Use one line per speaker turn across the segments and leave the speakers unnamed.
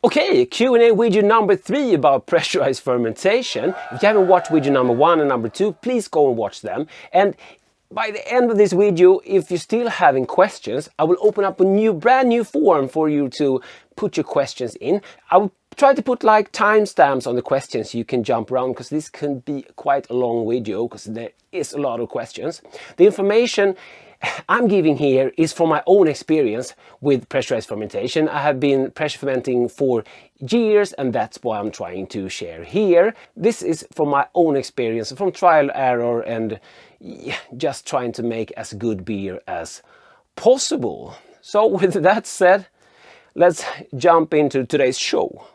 Okay, Q&A video number 3 about pressurized fermentation. If you haven't watched video number 1 and number 2, please go and watch them. And by the end of this video, if you're still having questions, I will open up a brand new form for you to put your questions in. I will try to put like timestamps on the questions so you can jump around, because this can be quite a long video because there is a lot of questions. The information I'm giving here is from my own experience with pressurized fermentation. I have been pressure fermenting for years, and that's why I'm trying to share here. This is from my own experience, from trial error, and just trying to make as good beer as possible. So with that said, let's jump into today's show.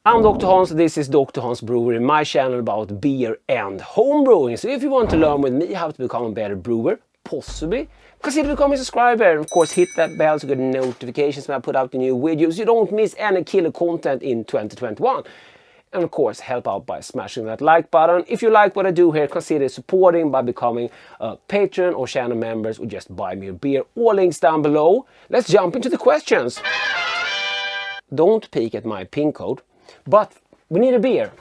I'm Dr. Hans, this is Dr. Hans Brewery, my channel about beer and homebrewing. So if you want to learn with me how to become a better brewer, possibly, consider becoming a subscriber. Of course, hit that bell to get notifications when I put out the new videos. You don't miss any killer content in 2021. And of course, help out by smashing that like button. If you like what I do here, consider supporting by becoming a patron or channel members, or just buy me a beer. All links down below. Let's jump into the questions. Don't peek at my pin code. But we need a beer.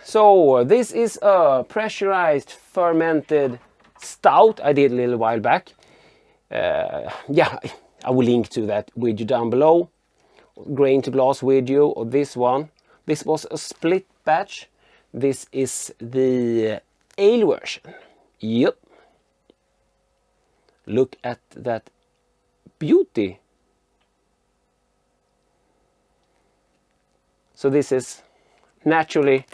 So this is a pressurized fermented stout I did a little while back. Yeah, I will link to that video down below. Grain to glass video, or this one. This was a split batch. This is the ale version. Yep. Look at that beauty. So this is naturally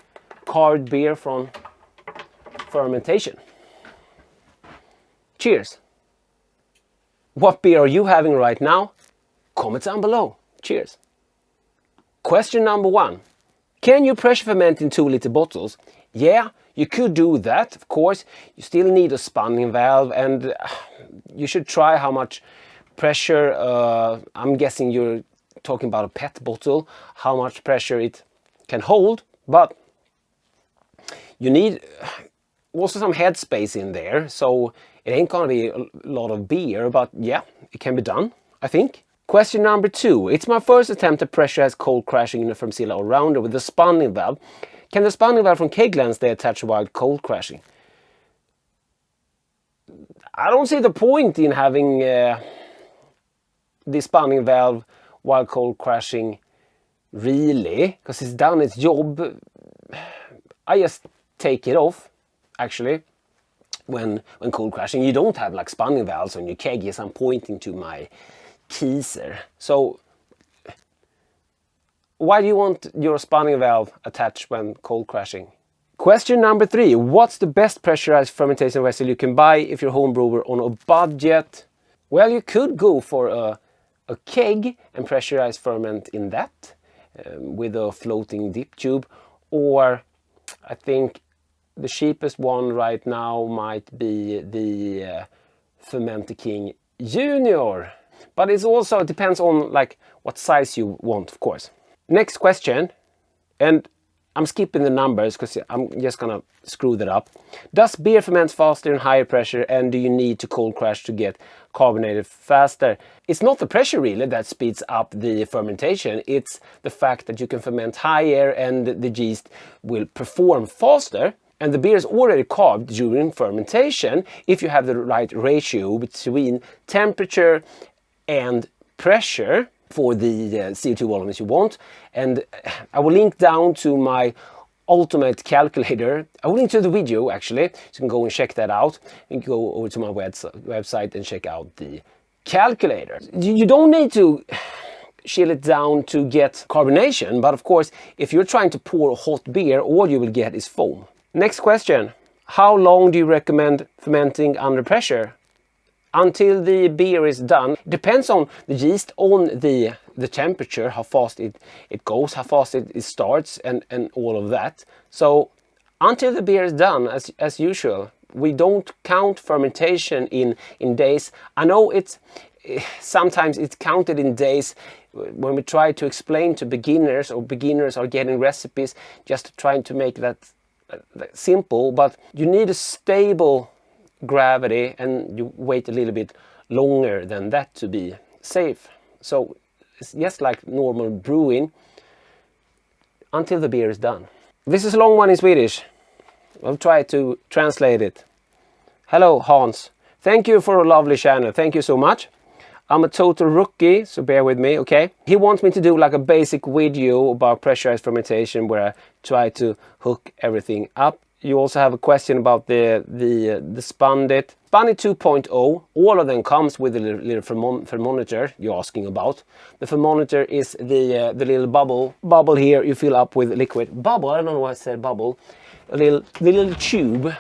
carved beer from fermentation. Cheers! What beer are you having right now? Comment down below. Cheers! Question number 1. Can you pressure ferment in 2-liter bottles? Yeah, you could do that, of course. You still need a spanning valve, and you should try how much pressure, I'm guessing you're talking about a PET bottle, how much pressure it can hold, but you need also some headspace in there, so it ain't gonna be a lot of beer, but yeah, it can be done, I think. Question number 2. It's my first attempt to pressurize cold crashing in a Firmzilla all-rounder with the spanning valve. Can the spanning valve from Kegland stay attached while cold crashing? I don't see the point in having the spanning valve while cold crashing, really, because it's done its job. I just take it off, actually, when cold crashing. You don't have like spanning valves on your keg. Yes, I'm pointing to my Kieser. So why do you want your spanning valve attached when cold crashing? Question number 3. What's the best pressurized fermentation vessel you can buy if you're a home brewer on a budget? Well, you could go for a keg and pressurized ferment in that with a floating dip tube, or I think the cheapest one right now might be the Fermenter King Junior, but it also depends on like what size you want, of course. Next question, and I'm skipping the numbers because I'm just gonna screw that up. Does beer ferment faster in higher pressure, and do you need to cold crash to get carbonated faster? It's not the pressure really that speeds up the fermentation, it's the fact that you can ferment higher and the yeast will perform faster. And the beer is already carved during fermentation if you have the right ratio between temperature and pressure for the CO2 volumes you want. And I will link down to my ultimate calculator. I will link to the video actually, so you can go and check that out. You can go over to my website and check out the calculator. You don't need to chill it down to get carbonation, but of course, if you're trying to pour hot beer, all you will get is foam. Next question. How long do you recommend fermenting under pressure? Until the beer is done. Depends on the yeast, on the temperature, how fast it goes, how fast it starts, and all of that. So until the beer is done, as usual. We don't count fermentation in days. I know sometimes it's counted in days when we try to explain to beginners, or beginners are getting recipes, just trying to make that simple, but you need a stable gravity, and you wait a little bit longer than that to be safe. So it's just like normal brewing until the beer is done. This is a long one in Swedish. I'll try to translate it. Hello Hans, thank you for a lovely channel, thank you so much. I'm a total rookie, so bear with me, okay? He wants me to do like a basic video about pressurized fermentation where I try to hook everything up. You also have a question about the Spandit. Spandit 2.0, all of them comes with a little thermometer you're asking about. The thermometer is the little bubble here you fill up with liquid. Bubble, I don't know why I said bubble. A little tube,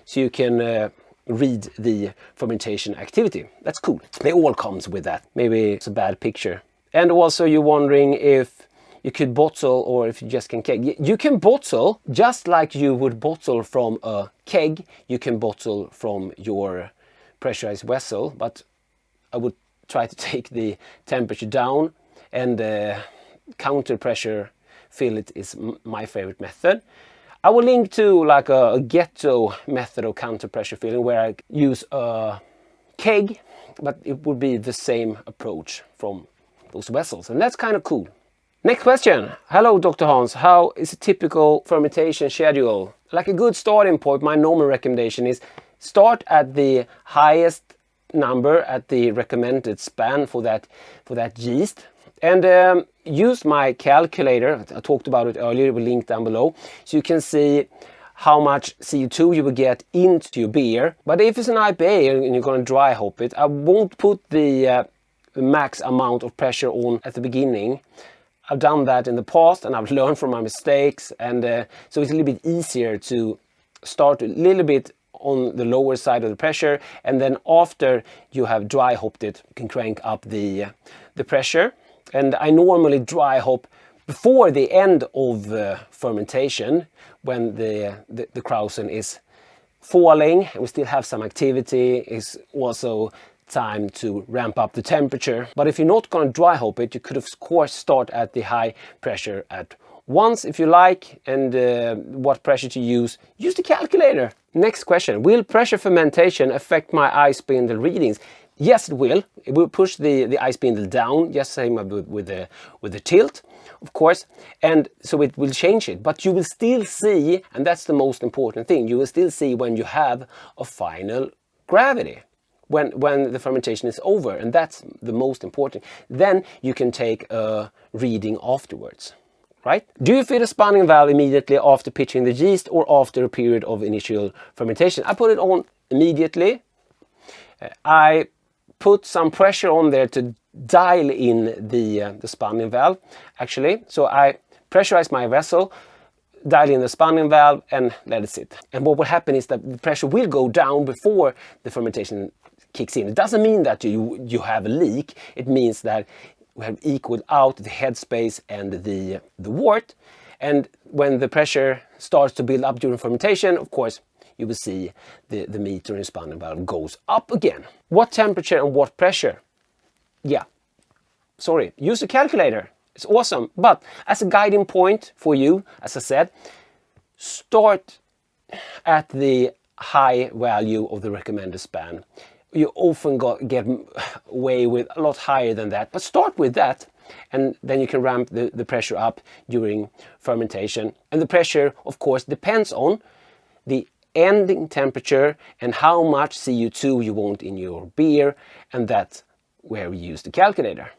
so you can read the fermentation activity. That's cool. They all comes with that. Maybe it's a bad picture. And also you're wondering if you could bottle or if you just can keg. You can bottle just like you would bottle from a keg. You can bottle from your pressurized vessel, but I would try to take the temperature down, and counter pressure fill it is my favorite method. I will link to like a ghetto method of counter pressure filling where I use a keg, but it would be the same approach from those vessels, and that's kind of cool. Next question. Hello Dr. Hans, how is a typical fermentation schedule? Like a good starting point, my normal recommendation is start at the highest number at the recommended span for that yeast. And use my calculator. I talked about it earlier, it will link down below. So you can see how much CO2 you will get into your beer. But if it's an IPA and you're going to dry hop it, I won't put the max amount of pressure on at the beginning. I've done that in the past and I've learned from my mistakes, and so it's a little bit easier to start a little bit on the lower side of the pressure, and then after you have dry hopped it, you can crank up the pressure. And I normally dry hop before the end of fermentation, when the krausen is falling and we still have some activity. It's also time to ramp up the temperature. But if you're not going to dry hop it, you could of course start at the high pressure at once if you like. And what pressure to use the calculator. Next question, will pressure fermentation affect my ice spindle readings? Yes, it will. It will push the ice spindle down, just same with the tilt, of course, and so it will change it. But you will still see, and that's the most important thing, you will still see when you have a final gravity, when the fermentation is over, and that's the most important. Then you can take a reading afterwards, right? Do you fill a spanning valve immediately after pitching the yeast or after a period of initial fermentation? I put it on immediately. I put some pressure on there to dial in the spanning valve, actually. So I pressurize my vessel, dial in the spanning valve, and let it sit. And what will happen is that the pressure will go down before the fermentation kicks in. It doesn't mean that you have a leak. It means that we have equaled out the headspace and the wort. And when the pressure starts to build up during fermentation, of course, you will see the meter in the spanning valve goes up again. What temperature and what pressure? Yeah, sorry, use a calculator. It's awesome. But as a guiding point for you, as I said, start at the high value of the recommended span. You often get away with a lot higher than that, but start with that, and then you can ramp the pressure up during fermentation. And the pressure, of course, depends on the ending temperature and how much CO2 you want in your beer, and that's where we use the calculator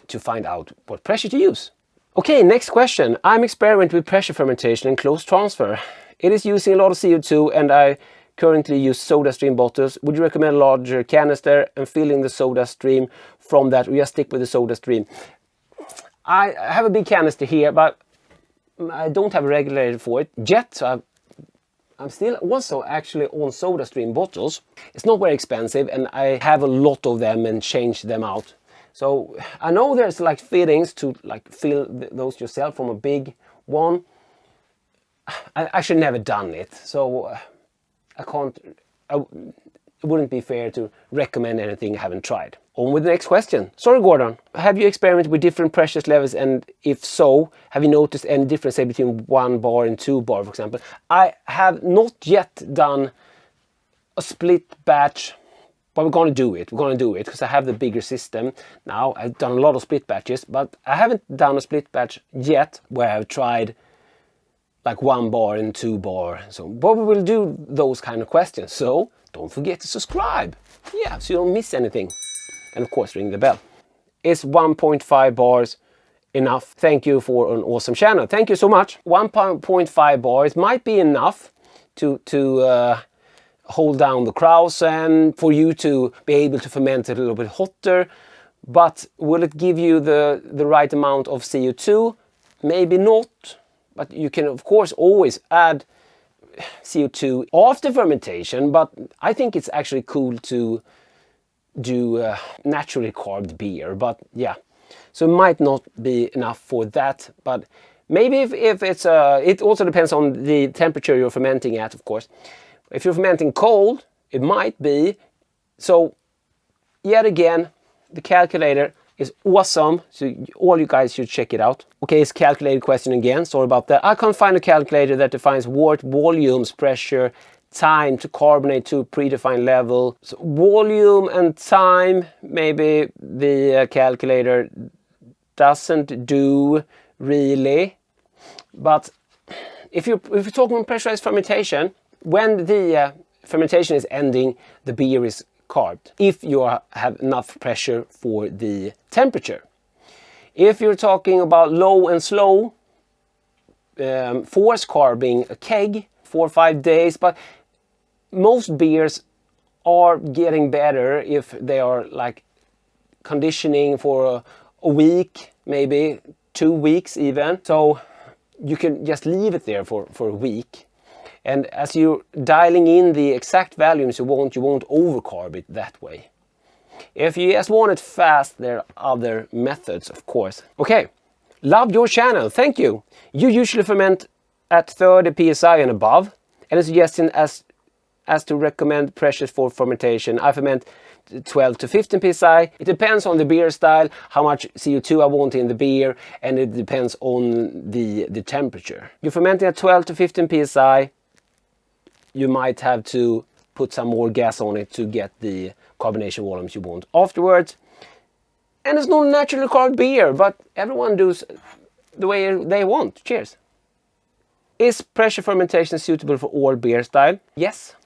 to find out what pressure to use. Okay, next question. I'm experimenting with pressure fermentation and close transfer. It is using a lot of CO2 and I currently use SodaStream bottles. Would you recommend a larger canister and filling the SodaStream from that, or just stick with the SodaStream? I have a big canister here, but I don't have a regulator for it yet, so I'm still also actually on SodaStream bottles. It's not very expensive and I have a lot of them and change them out. So I know there's like fittings to like fill those yourself from a big one. I actually never done it, so it wouldn't be fair to recommend anything I haven't tried. On with the next question. Sorry, Gordon. Have you experimented with different pressure levels, and if so, have you noticed any difference, say, between 1 bar and 2 bar, for example? I have not yet done a split batch, but we're going to do it. We're going to do it because I have the bigger system now. I've done a lot of split batches, but I haven't done a split batch yet where I've tried like 1 bar and 2 bar. So, but we will do those kind of questions. So don't forget to subscribe. Yeah, so you don't miss anything. And of course, ring the bell. Is 1.5 bars enough? Thank you for an awesome channel. Thank you so much. 1.5 bars might be enough to hold down the krause and for you to be able to ferment it a little bit hotter. But will it give you the right amount of CO2? Maybe not. But you can of course always add CO2 after fermentation. But I think it's actually cool to do naturally carved beer. But yeah, so it might not be enough for that. But maybe if it's it also depends on the temperature you're fermenting at, of course. If you're fermenting cold, it might be. So yet again, the calculator is awesome. So all you guys should check it out. Okay, it's calculated question again. Sorry about that. I can't find a calculator that defines wort volumes, pressure, time to carbonate to a predefined level. So volume and time, maybe the calculator doesn't do really. But if you're talking pressurized fermentation, when the fermentation is ending, the beer is carved, if you have enough pressure for the temperature. If you're talking about low and slow, force carving a keg 4 or 5 days, but most beers are getting better if they are like conditioning for a week, maybe 2 weeks even. So you can just leave it there for a week. And as you're dialing in the exact volumes you won't overcarb it that way. If you just want it fast, there are other methods, of course. Okay, love your channel, thank you. You usually ferment at 30 psi and above. And a suggestion as to recommend pressures for fermentation. I ferment 12 to 15 psi. It depends on the beer style, how much CO2 I want in the beer, and it depends on the temperature. You're fermenting at 12 to 15 psi. You might have to put some more gas on it to get the carbonation volumes you want afterwards. And it's not naturally carved beer, but everyone does the way they want. Cheers. Is pressure fermentation suitable for all beer style? Yes.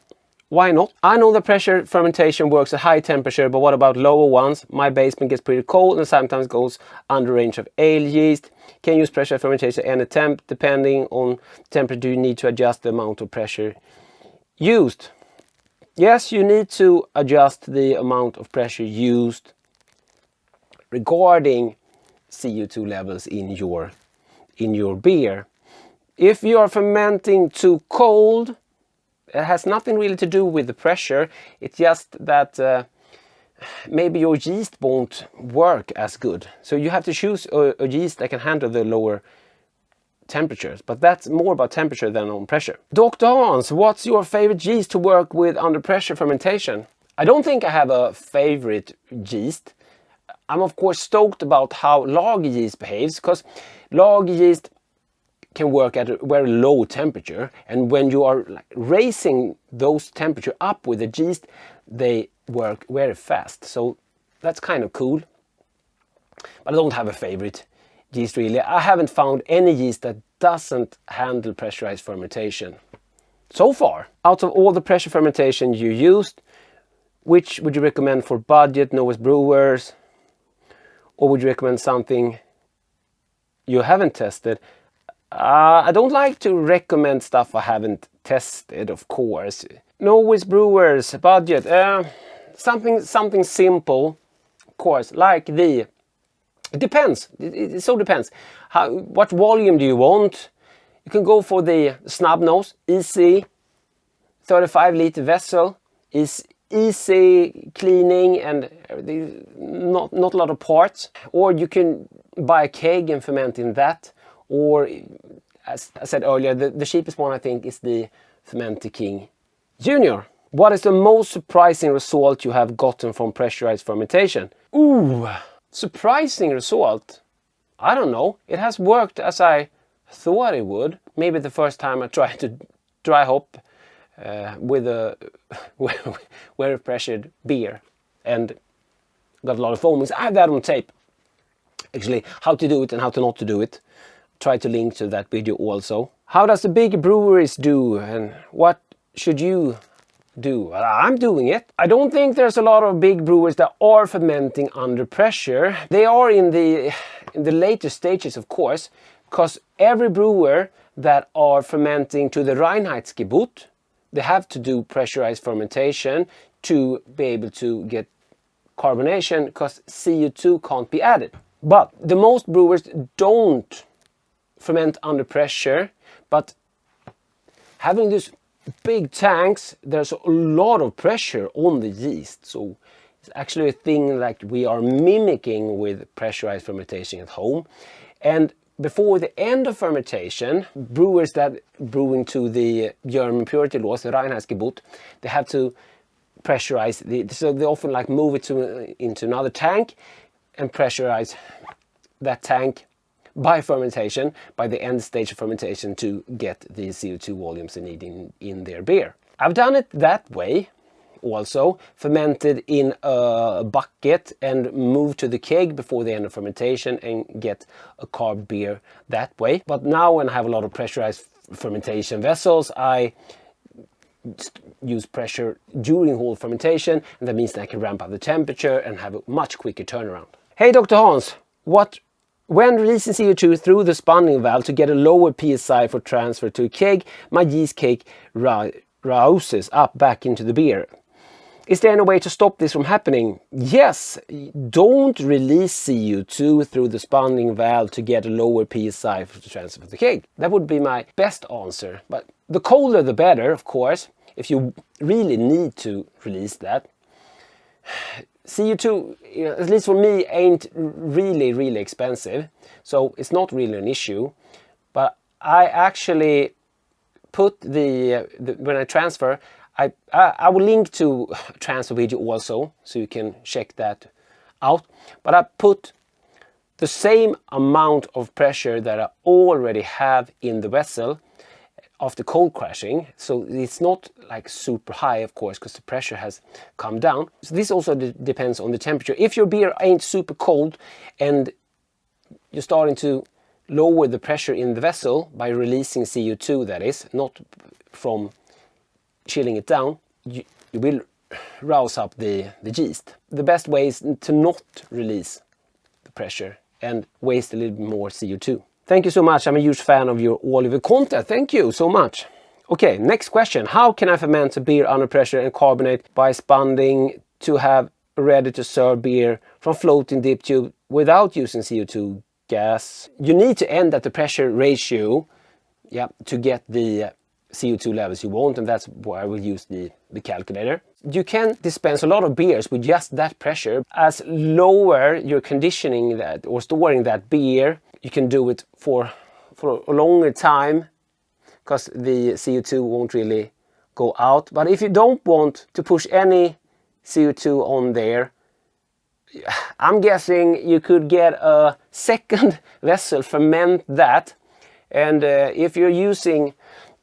Why not? I know that pressure fermentation works at high temperature, but what about lower ones? My basement gets pretty cold and sometimes goes under range of ale yeast. Can you use pressure fermentation at any temp? Depending on temperature, you need to adjust the amount of pressure used. Yes, you need to adjust the amount of pressure used regarding CO2 levels in your beer. If you are fermenting too cold, it has nothing really to do with the pressure. It's just that maybe your yeast won't work as good. So you have to choose a yeast that can handle the lower temperatures, but that's more about temperature than on pressure. Dr. Hans, what's your favorite yeast to work with under pressure fermentation? I don't think I have a favorite yeast. I'm of course stoked about how lager yeast behaves, because lager yeast can work at a very low temperature, and when you are like raising those temperature up with the yeast, they work very fast. So that's kind of cool. But I don't have a favorite yeast really. I haven't found any yeast that doesn't handle pressurized fermentation so far. Out of all the pressure fermentation you used, which would you recommend for budget novice brewers, or would you recommend something you haven't tested? I don't like to recommend stuff I haven't tested, of course. Novice brewers, budget, something simple, of course, like the. It depends. It so depends. What volume do you want? You can go for the snub nose, easy, 35-liter vessel, is easy cleaning and not a lot of parts. Or you can buy a keg and ferment in that. Or, as I said earlier, the cheapest one I think is the Fermenter King Junior. What is the most surprising result you have gotten from pressurized fermentation? Ooh! Surprising result? I don't know. It has worked as I thought it would. Maybe the first time I tried to dry hop with a very pressured beer and got a lot of foamings. I have that on tape, actually, how to do it and how to not to do it. Try to link to that video also. How does the big breweries do, and what should you do? Well, I'm doing it. I don't think there's a lot of big brewers that are fermenting under pressure. They are in the later stages, of course, because every brewer that are fermenting to the Reinheitsgebot, they have to do pressurized fermentation to be able to get carbonation, because CO2 can't be added. But the most brewers don't ferment under pressure, but having these big tanks, there's a lot of pressure on the yeast, so it's actually a thing like we are mimicking with pressurized fermentation at home. And before the end of fermentation, brewers that brewing to the German purity laws, the Reinheitsgebot, they have to pressurize so they often like move it into another tank and pressurize that tank by fermentation, by the end stage of fermentation, to get the CO2 volumes they need in their beer. I've done it that way also, fermented in a bucket and moved to the keg before the end of fermentation and get a carb beer that way. But now when I have a lot of pressurized fermentation vessels, I use pressure during whole fermentation, and that means that I can ramp up the temperature and have a much quicker turnaround. Hey Dr. Hans, when releasing CO2 through the spunding valve to get a lower PSI for transfer to a keg, my yeast cake rouses up back into the beer. Is there any way to stop this from happening? Yes, don't release CO2 through the spunding valve to get a lower PSI for the transfer to the keg. That would be my best answer. But the colder the better, of course, if you really need to release that. CO2, at least for me, ain't really expensive, so it's not really an issue. But I actually put when I transfer, I will link to transfer video also, so you can check that out. But I put the same amount of pressure that I already have in the vessel after cold crashing, so it's not like super high, of course, because the pressure has come down. So this also depends on the temperature. If your beer ain't super cold and you're starting to lower the pressure in the vessel by releasing CO2, that is, not from chilling it down, you will rouse up the yeast. The best way is to not release the pressure and waste a little bit more CO2. Thank you so much. I'm a huge fan of all of your content. Thank you so much. Okay, next question. How can I ferment a beer under pressure and carbonate by spunding to have ready to serve beer from floating dip tube without using CO2 gas? You need to end at the pressure ratio, to get the CO2 levels you want, and that's why I will use the calculator. You can dispense a lot of beers with just that pressure. As lower you're conditioning that or storing that beer, you can do it for a longer time, because the CO2 won't really go out. But if you don't want to push any CO2 on there, I'm guessing you could get a second vessel, ferment that, and if you're using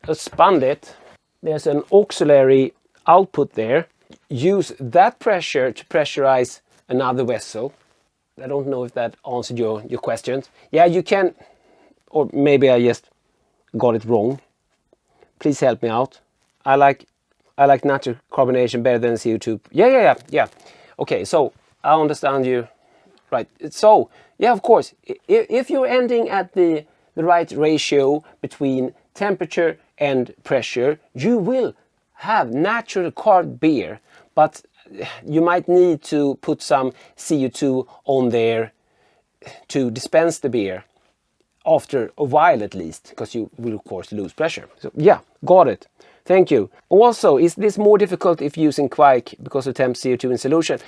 a spundit, there's an auxiliary output there. Use that pressure to pressurize another vessel. I don't know if that answered your questions. Yeah, you can, or maybe I just got it wrong. Please help me out. I like natural carbonation better than CO2. Yeah. Okay, so I understand you. Right. So yeah, of course, if you're ending at the right ratio between temperature and pressure, you will have natural carb beer, but you might need to put some CO2 on there to dispense the beer after a while at least, because you will of course lose pressure. So yeah, got it. Thank you. Also, is this more difficult if using Kveik because of temp CO2 in solution?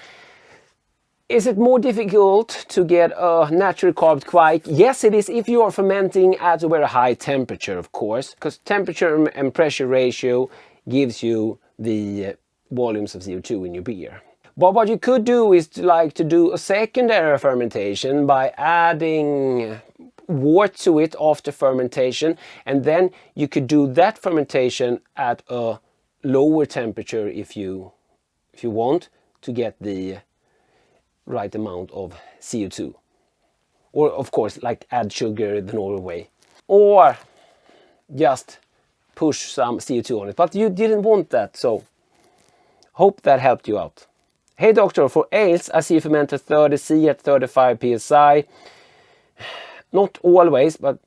Is it more difficult to get a natural carb Kveik? Yes, it is if you are fermenting at a very high temperature, of course, because temperature and pressure ratio gives you the volumes of CO2 in your beer. But what you could do is to do a secondary fermentation by adding wort to it after fermentation, and then you could do that fermentation at a lower temperature if you want to get the right amount of CO2. Or of course, like add sugar the normal way. Or just push some CO2 on it. But you didn't want that, so hope that helped you out. Hey doctor, for ales I see you ferment at 30C at 35 psi. Not always, but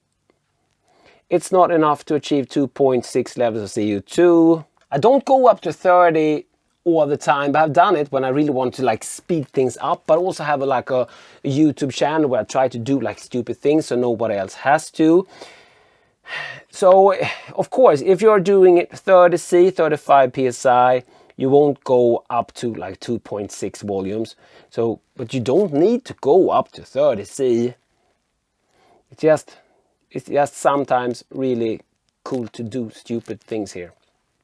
it's not enough to achieve 2.6 levels of CO2. I don't go up to 30 all the time, but I've done it when I really want to like speed things up, but also have like a YouTube channel where I try to do like stupid things so nobody else has to. So of course, if you're doing it 30C, 35 psi, you won't go up to like 2.6 volumes. So, but you don't need to go up to 30C. It's just sometimes really cool to do stupid things here.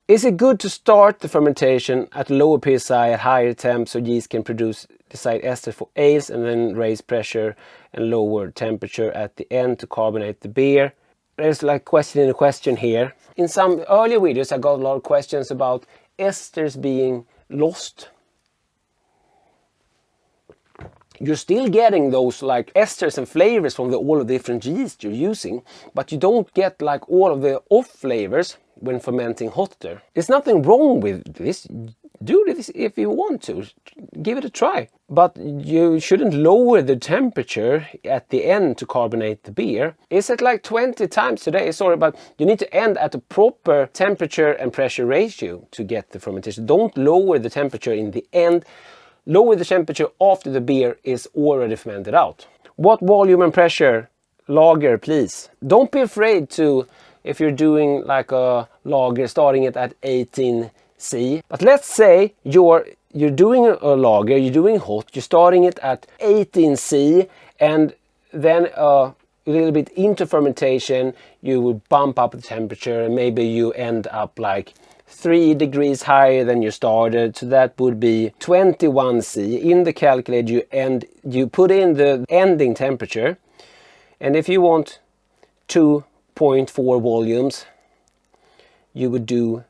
Is it good to start the fermentation at lower psi at higher temps so yeast can produce desired ester for ales and then raise pressure and lower temperature at the end to carbonate the beer? There's like question in a question here. In some earlier videos I got a lot of questions about esters being lost. You're still getting those like esters and flavors from all of the different yeast you're using, but you don't get like all of the off flavors when fermenting hotter. There's nothing wrong with this. Do this if you want to. Give it a try. But you shouldn't lower the temperature at the end to carbonate the beer. Is it like 20 times today? Sorry, but you need to end at a proper temperature and pressure ratio to get the fermentation. Don't lower the temperature in the end. Lower the temperature after the beer is already fermented out. What volume and pressure? Lager, please. Don't be afraid to, if you're doing like a lager, starting it at 18C. But let's say you're doing a lager, you're doing hot, you're starting it at 18C, and then a little bit into fermentation, you will bump up the temperature, and maybe you end up like 3 degrees higher than you started, so that would be 21C. In the calculator you put in the ending temperature, and if you want 2.4 volumes you would do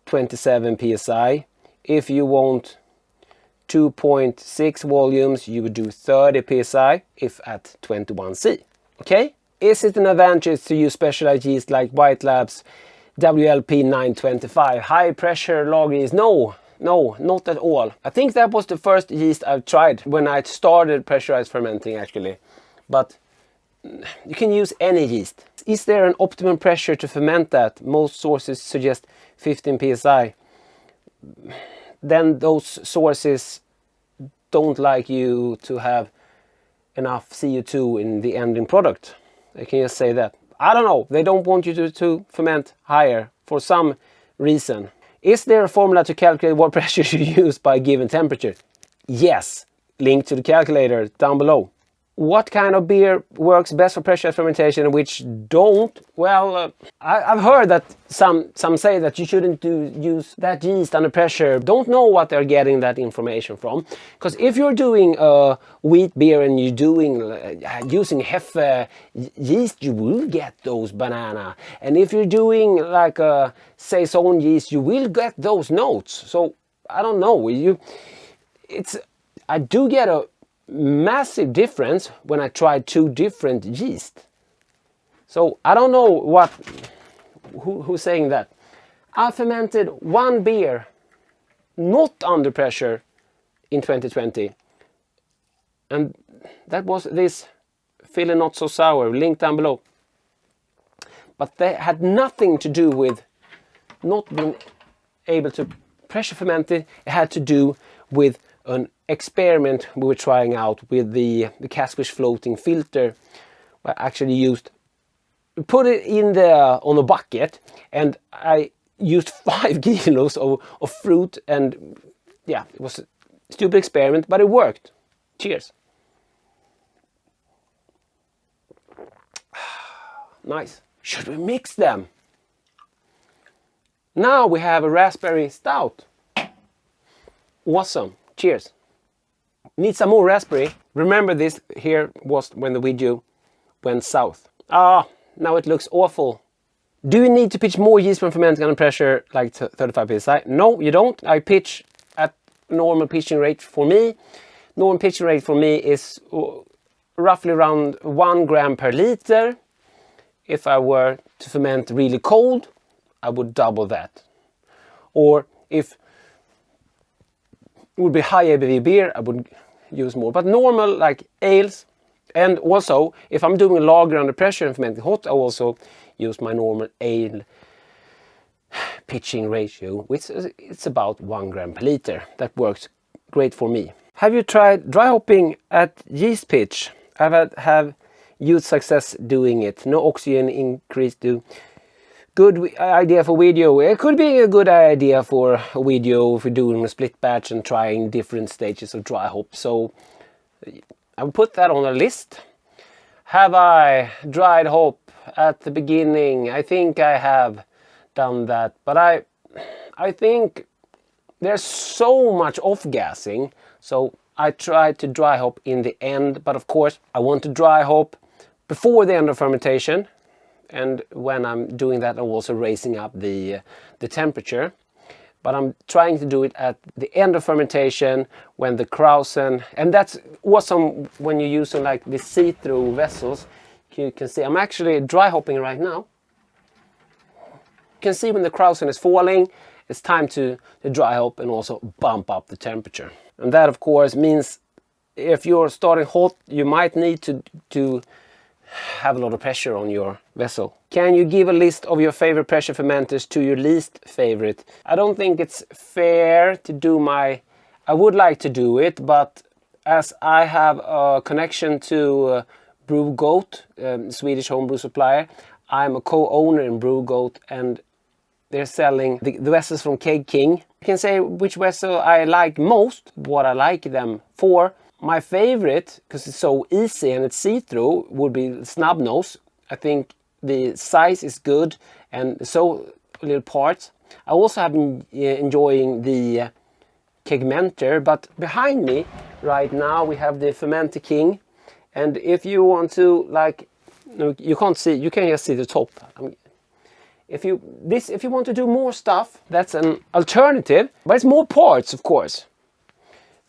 27 psi. If you want 2.6 volumes you would do 30 psi if at 21C. Okay? Is it an advantage to use specialized yeast like White Labs WLP 925 high pressure lager yeast? No, not at all. I think that was the first yeast I've tried when I started pressurized fermenting actually. But you can use any yeast. Is there an optimum pressure to ferment that? Most sources suggest 15 psi. Then those sources don't like you to have enough CO2 in the ending product. I can just say that. I don't know, they don't want you to ferment higher for some reason. Is there a formula to calculate what pressure you use by a given temperature? Yes, link to the calculator down below. What kind of beer works best for pressurized fermentation and which don't? Well, I've heard that some say that you shouldn't use that yeast under pressure. Don't know what they're getting that information from. Because if you're doing a wheat beer and you're doing using Hefe yeast, you will get those banana. And if you're doing like a Saison yeast, you will get those notes. So I don't know. I do get a massive difference when I tried 2 different yeast. So I don't know who's saying that. I fermented 1 beer not under pressure in 2020, and that was this Philly Not So Sour, link down below. But they had nothing to do with not being able to pressure ferment it. It had to do with an experiment we were trying out with the Casquish floating filter. I actually put it in on a bucket, and I used 5 kilos of fruit, and yeah, it was a stupid experiment, but it worked. Cheers. Nice. Should we mix them? Now we have a raspberry stout. Awesome. Cheers. Need some more raspberry. Remember, this here was when the video went south. Now it looks awful Do you need to pitch more yeast when fermenting under pressure, like 35 psi? No, you don't. I pitch at normal pitching rate for me. Normal pitching rate for me is roughly around 1 gram per liter. If I were to ferment really cold, I would double that. Or if it would be high ABV beer, I would use more. But normal, like ales, and also if I'm doing a lager under pressure and fermenting hot, I also use my normal ale pitching ratio, which is it's about 1 gram per liter. That works great for me. Have you tried dry hopping at yeast pitch? I've have huge success doing it. No oxygen increase to good idea for video. It could be a good idea for a video if you're doing a split batch and trying different stages of dry hop. So I will put that on a list. Have I dried hop at the beginning? I think I have done that, but I think there's so much off-gassing, so I try to dry hop in the end. But of course I want to dry hop before the end of fermentation, and when I'm doing that I'm also raising up the temperature. But I'm trying to do it at the end of fermentation when the krausen, and that's awesome when you're using like the see-through vessels. You can see I'm actually dry hopping right now. You can see when the krausen is falling, it's time to dry hop and also bump up the temperature. And that of course means if you're starting hot, you might need to have a lot of pressure on your vessel. Can you give a list of your favorite pressure fermenters to your least favorite? I don't think it's fair to do I would like to do it, but as I have a connection to BrewGoat, Swedish homebrew supplier, I'm a co-owner in BrewGoat, and they're selling the vessels from Keg King. I can say which vessel I like most, what I like them for. My favorite, because it's so easy and it's see-through, would be Snubnose. I think the size is good and so little parts. I also have been enjoying the Kegmenter, but behind me right now we have the Fermenter King. And if you want to, like, you can't see, you can just see the top. If you want to do more stuff, that's an alternative, but it's more parts, of course.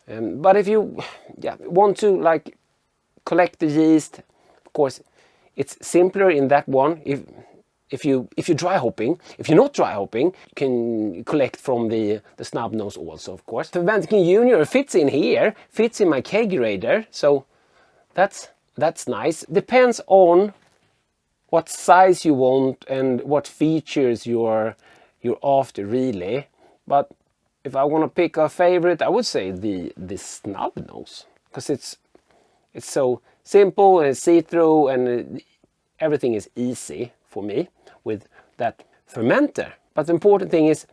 But if you want to like collect the yeast, of course, it's simpler in that one. If you're dry hopping, if you're not dry hopping, you can collect from the Snubnose also, of course. The Fermenter King Junior fits in here, fits in my kegerator, so that's nice. Depends on what size you want and what features you're after, really. But if I want to pick a favorite, I would say the Snubnose, because it's so simple and see-through and everything is easy for me with that fermenter. But the important thing is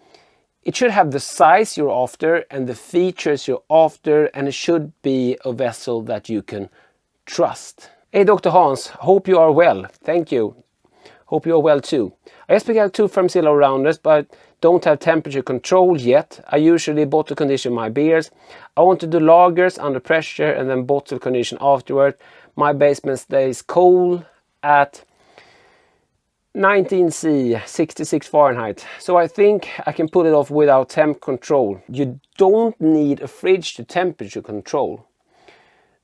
it should have the size you're after and the features you're after, and it should be a vessel that you can trust. Hey Dr. Hans, hope you are well. Thank you. Hope you are well too. I expect to have 2 Firmzilla rounders, but don't have temperature control yet. I usually bottle condition my beers. I want to do lagers under pressure and then bottle condition afterward. My basement stays cold at 19°C, 66 Fahrenheit. So I think I can pull it off without temp control. You don't need a fridge to temperature control.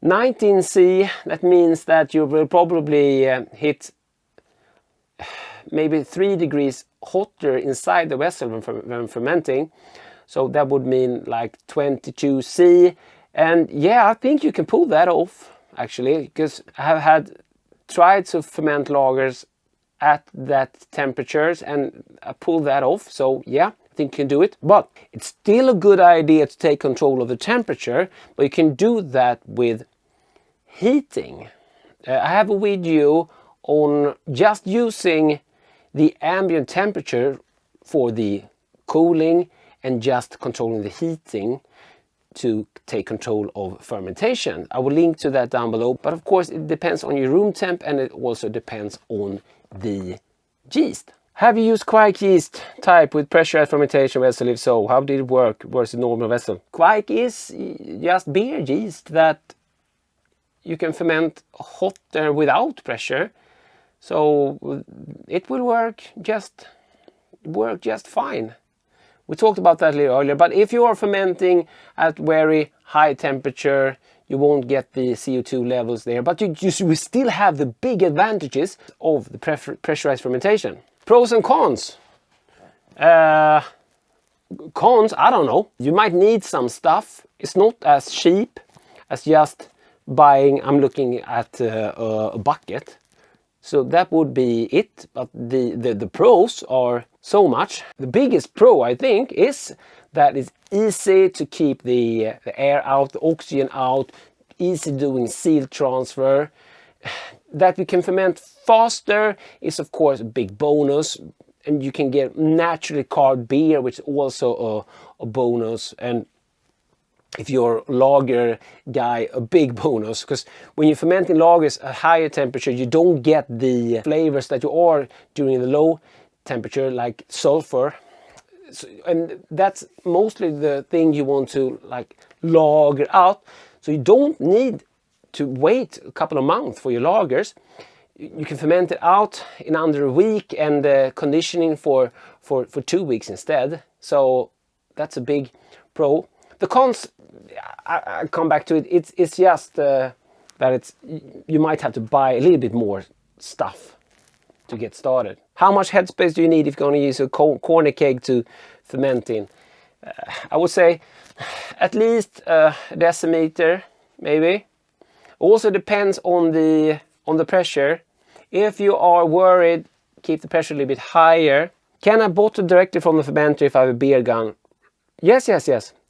19°C, that means that you will probably hit maybe 3 degrees hotter inside the vessel when fermenting. So that would mean like 22°C. And yeah, I think you can pull that off actually, because I have tried to ferment lagers at that temperatures and I pulled that off. So yeah, I think you can do it. But it's still a good idea to take control of the temperature, but you can do that with heating. I have a video on just using the ambient temperature for the cooling and just controlling the heating to take control of fermentation. I will link to that down below, but of course it depends on your room temp and it also depends on the yeast. Have you used Kveik yeast type with pressurized fermentation vessel? If so, how did it work versus normal vessel? Kveik is just beer yeast that you can ferment hotter without pressure. So it will work just fine. We talked about that a little earlier, but if you are fermenting at very high temperature, you won't get the CO2 levels there, but you will still have the big advantages of the pressurized fermentation. Pros and cons. Cons, I don't know. You might need some stuff. It's not as cheap as just buying, I'm looking at a bucket. So that would be it, but the pros are so much. The biggest pro, I think, is that it's easy to keep the air out, the oxygen out, easy doing seal transfer. That we can ferment faster is of course a big bonus, and you can get naturally carved beer, which is also a bonus, and if you're a lager guy, a big bonus, because when you ferment in lagers at higher temperature, you don't get the flavors that you are during the low temperature, like sulfur. So, and that's mostly the thing you want to like lager out. So you don't need to wait a couple of months for your lagers. You can ferment it out in under a week and conditioning for 2 weeks instead. So that's a big pro. The cons, I come back to it. It's just that you might have to buy a little bit more stuff to get started. How much headspace do you need if you're going to use a corner keg to ferment in? I would say at least a decimeter, maybe. Also depends on the pressure. If you are worried, keep the pressure a little bit higher. Can I bottle directly from the fermenter if I have a beer gun? Yes.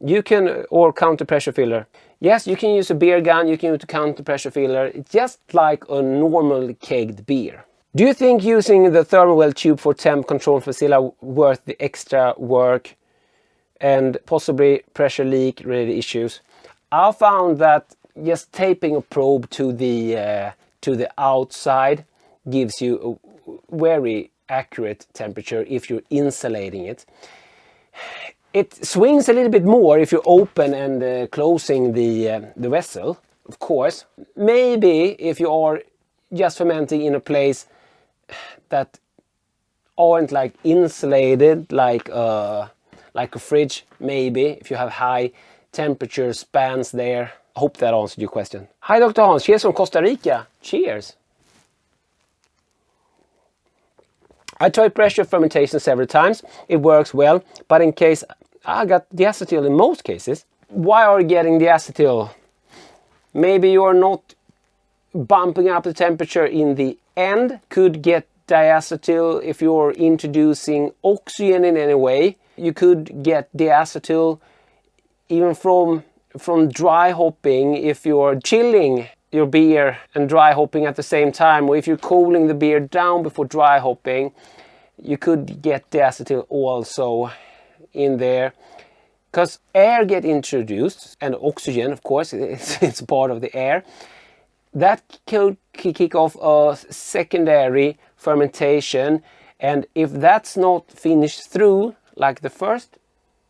You can, or counter pressure filler. Yes, you can use a beer gun, you can use a counter pressure filler. It's just like a normal kegged beer. Do you think using the thermal well tube for temp control Facilla worth the extra work and possibly pressure leak related issues? I found that just taping a probe to the outside gives you a very accurate temperature if you're insulating it. It swings a little bit more if you open and closing the vessel, of course. Maybe if you are just fermenting in a place that aren't like insulated, like a fridge, maybe if you have high temperature spans there. I hope that answered your question. Hi Dr. Hans, cheers from Costa Rica. Cheers. I tried pressure fermentation several times. It works well, but in case I got diacetyl in most cases. Why are you getting diacetyl? Maybe you're not bumping up the temperature in the end. Could get diacetyl if you're introducing oxygen in any way. You could get diacetyl even from dry hopping if you're chilling your beer and dry hopping at the same time, or if you're cooling the beer down before dry hopping, you could get diacetyl also in there, because air get introduced and oxygen, of course, it's part of the air. That could kick off a secondary fermentation, and if that's not finished through like the first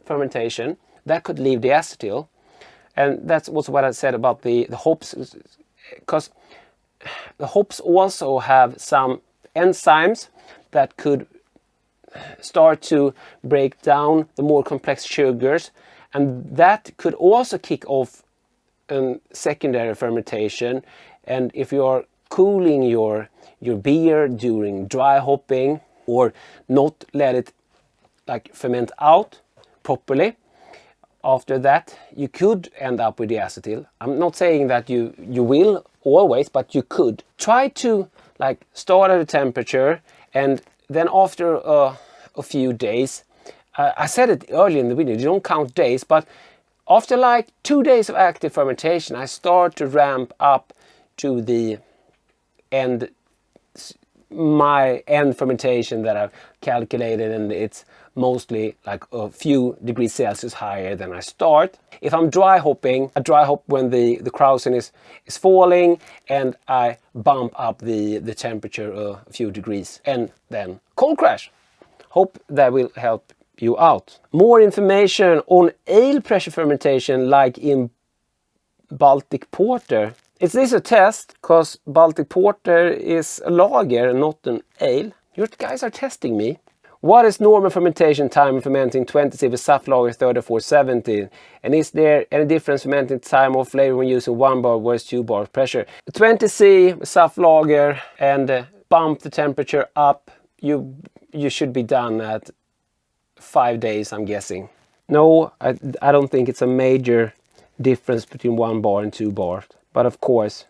fermentation, that could leave diacetyl. And that's also what I said about the hops, because the hops also have some enzymes that could start to break down the more complex sugars, and that could also kick off a secondary fermentation. And if you are cooling your beer during dry hopping, or not let it like ferment out properly, after that you could end up with diacetyl. I'm not saying that you will always, but you could. Try to like start at a temperature, and then after a few days, I said it earlier in the video, you don't count days, but after like 2 days of active fermentation, I start to ramp up to the end, my end fermentation that I've calculated, and it's mostly like a few degrees Celsius higher than I start. If I'm dry hopping, I dry hop when the krausen is falling, and I bump up the temperature a few degrees, and then cold crash. Hope that will help you out. More information on ale pressure fermentation like in Baltic Porter Is this a test? Because Baltic Porter is a lager, not an ale. You guys are testing me. What is normal fermentation time in fermenting 20C with soft lager 3470? And is there any difference fermenting time or flavor when using 1 bar versus 2 bar pressure? 20C soft lager and bump the temperature up. You should be done at 5 days, I'm guessing. No, I don't think it's a major difference between 1 bar and 2 bars. But of course,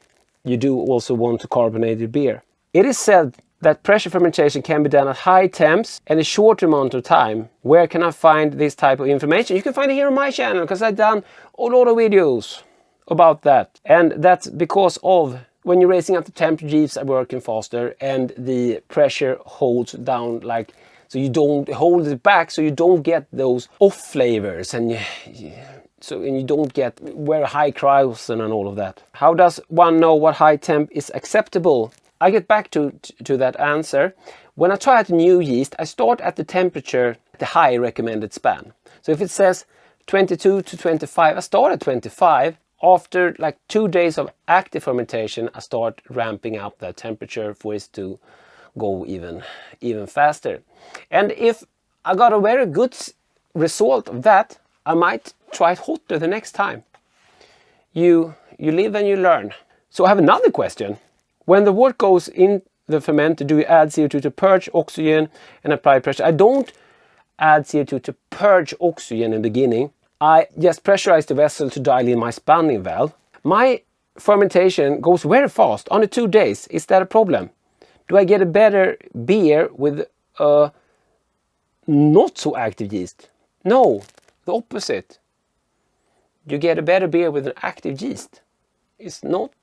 you do also want to carbonate your beer. It is said that pressure fermentation can be done at high temps and a short amount of time. Where can I find this type of information? You can find it here on my channel, because I've done a lot of videos about that. And that's because of when you're raising up the temperature, yeasts are working faster and the pressure holds down, like, so you don't hold it back, so you don't get those off flavors and you don't get very high krausen and all of that. How does one know what high temp is acceptable? I get back to that answer. When I try out a new yeast, I start at the temperature, the high recommended span. So if it says 22 to 25, I start at 25. After like 2 days of active fermentation, I start ramping up that temperature for it to go even faster. And if I got a very good result of that, I might try it hotter the next time. You live and you learn. So I have another question. When the wort goes in the fermenter, do you add CO2 to purge oxygen and apply pressure? I don't add CO2 to purge oxygen in the beginning. I just pressurize the vessel to dial in my spanning valve. My fermentation goes very fast, under 2 days. Is that a problem? Do I get a better beer with a not so active yeast? No, the opposite. You get a better beer with an active yeast. It's not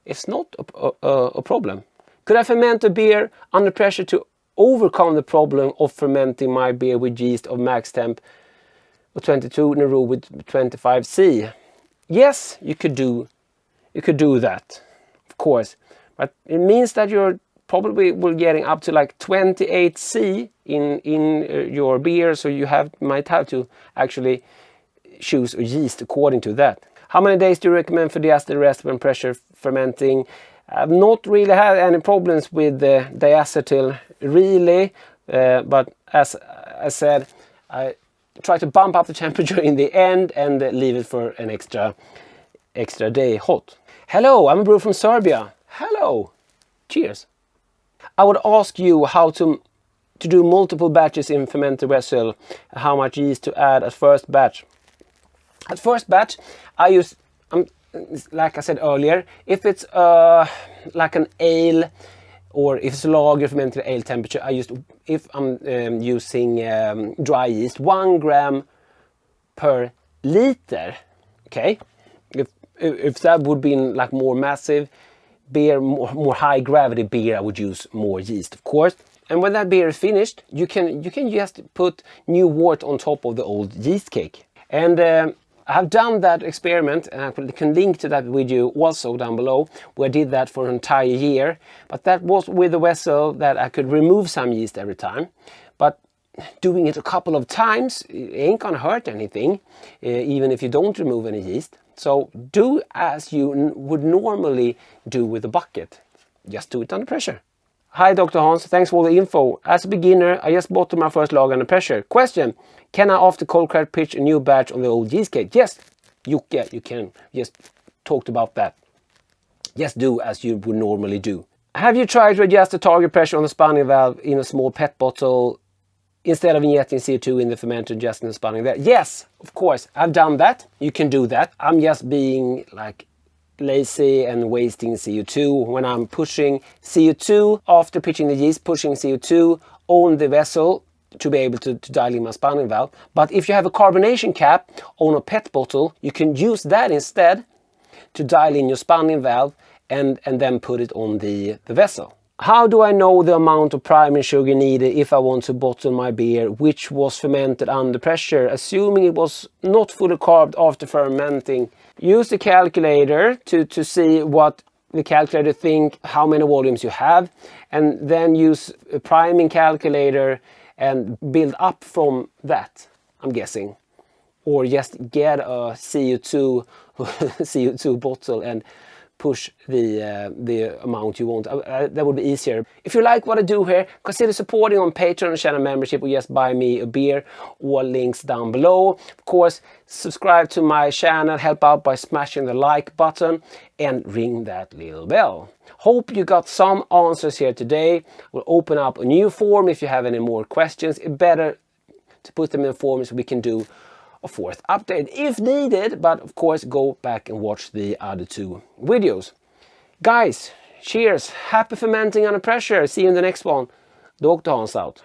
a problem. Could I ferment a beer under pressure to overcome the problem of fermenting my beer with yeast of max temp of 22 in a row with 25C? Yes, you could do that, of course. But it means that you're probably will getting up to like 28C in your beer, so you might have to actually choose a yeast according to that. How many days do you recommend for diacetyl rest when pressure fermenting? I've not really had any problems with the diacetyl really, but as I said, I try to bump up the temperature in the end and leave it for an extra day hot. Hello, I'm a brewer from Serbia. Hello, cheers. I would ask you how to do multiple batches in fermenter vessel, how much yeast to add at first batch. At first batch, I use, like I said earlier, if it's like an ale or if it's lager fermented ale temperature, if I'm using dry yeast, 1 gram per liter. Okay, if that would be like more massive beer, more high gravity beer, I would use more yeast, of course. And when that beer is finished, you can just put new wort on top of the old yeast cake. And I have done that experiment, and I can link to that video also down below, where I did that for an entire year. But that was with a vessel that I could remove some yeast every time. But doing it a couple of times, it ain't gonna hurt anything, even if you don't remove any yeast. So do as you would normally do with a bucket. Just do it under pressure. Hi Dr. Hans, thanks for all the info. As a beginner, I just bottled my first lager under pressure. Question, can I after cold crash pitch a new batch on the old yeast cake? Yes, you can. Just talked about that. Just do as you would normally do. Have you tried to adjust the target pressure on the spanning valve in a small PET bottle instead of injecting CO2 in the fermenter, adjusting the spanning valve? Yes, of course, I've done that. You can do that. I'm just being like lazy and wasting CO2 when I'm pushing CO2 after pitching the yeast, pushing CO2 on the vessel to be able to dial in my spanning valve. But if you have a carbonation cap on a PET bottle, you can use that instead to dial in your spanning valve and then put it on the vessel. How do I know the amount of priming sugar needed if I want to bottle my beer which was fermented under pressure, assuming it was not fully carved after fermenting? Use the calculator to see what the calculator think, how many volumes you have, and then use a priming calculator and build up from that, I'm guessing. Or just get a CO2 bottle and push the amount you want. That would be easier. If you like what I do here, consider supporting on Patreon channel membership, or just buy me a beer. All links down below. Of course, subscribe to my channel, help out by smashing the like button and ring that little bell. Hope you got some answers here today. We'll open up a new form if you have any more questions. It's better to put them in forms so we can do a fourth update if needed, but of course go back and watch the other 2 videos. Guys, cheers, happy fermenting under pressure. See you in the next one. Dr. Hans out.